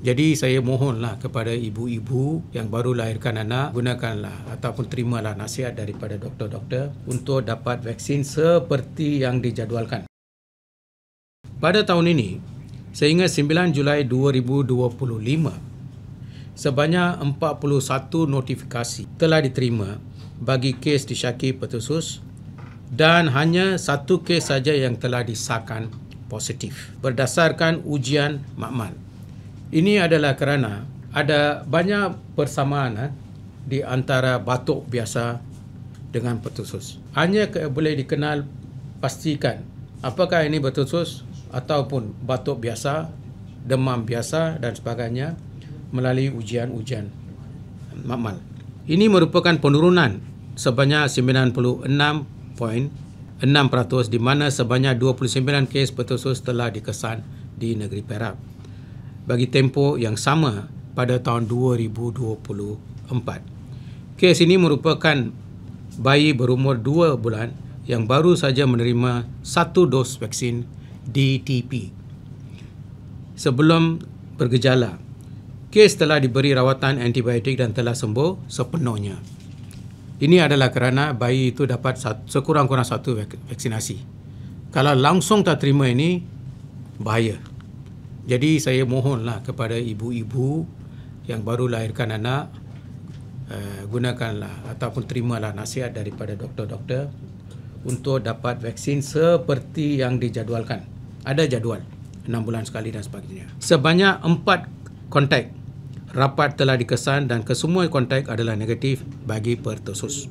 Jadi saya mohonlah kepada ibu-ibu yang baru lahirkan anak, gunakanlah ataupun terimalah nasihat daripada doktor-doktor untuk dapat vaksin seperti yang dijadualkan. Pada tahun ini, sehingga 9 Julai 2025, sebanyak 41 notifikasi telah diterima bagi kes disyaki pertussis dan hanya satu kes saja yang telah disahkan positif berdasarkan ujian makmal. Ini adalah kerana ada banyak persamaan di antara batuk biasa dengan pertussis. Hanya boleh dikenal pastikan apakah ini pertussis ataupun batuk biasa, demam biasa dan sebagainya melalui ujian-ujian makmal. Ini merupakan penurunan sebanyak 96.6% di mana sebanyak 29 kes pertussis telah dikesan di negeri Perak bagi tempoh yang sama pada tahun 2024. Kes ini merupakan bayi berumur 2 bulan yang baru saja menerima 1 dos vaksin DTP. Sebelum bergejala, kes telah diberi rawatan antibiotik dan telah sembuh sepenuhnya. Ini adalah kerana bayi itu dapat sekurang-kurang 1 vaksinasi. Kalau langsung tak terima ini, bahaya. Jadi saya mohonlah kepada ibu-ibu yang baru lahirkan anak, gunakanlah ataupun terimalah nasihat daripada doktor-doktor untuk dapat vaksin seperti yang dijadualkan. Ada jadual, 6 bulan sekali dan sebagainya. Sebanyak 4 kontak rapat telah dikesan dan kesemua kontak adalah negatif bagi pertussis.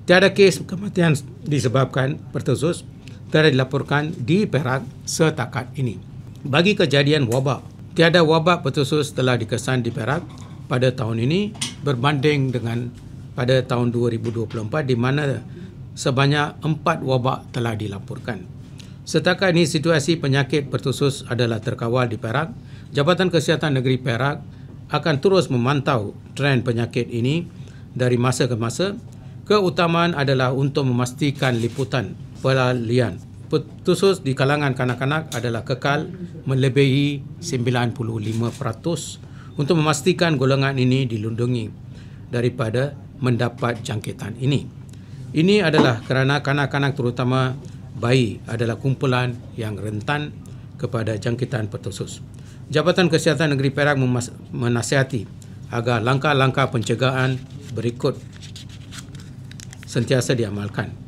Tiada kes kematian disebabkan pertussis telah dilaporkan di Perak setakat ini. Bagi kejadian wabak, tiada wabak pertussis telah dikesan di Perak pada tahun ini berbanding dengan pada tahun 2024 di mana sebanyak 4 wabak telah dilaporkan. Setakat ini situasi penyakit pertussis adalah terkawal di Perak. Jabatan Kesihatan Negeri Perak akan terus memantau trend penyakit ini dari masa ke masa. Keutamaan adalah untuk memastikan liputan pelalian pertussis di kalangan kanak-kanak adalah kekal melebihi 95% untuk memastikan golongan ini dilindungi daripada mendapat jangkitan ini. Ini adalah kerana kanak-kanak terutama bayi adalah kumpulan yang rentan kepada jangkitan pertussis. Jabatan Kesihatan Negeri Perak menasihati agar langkah-langkah pencegahan berikut sentiasa diamalkan.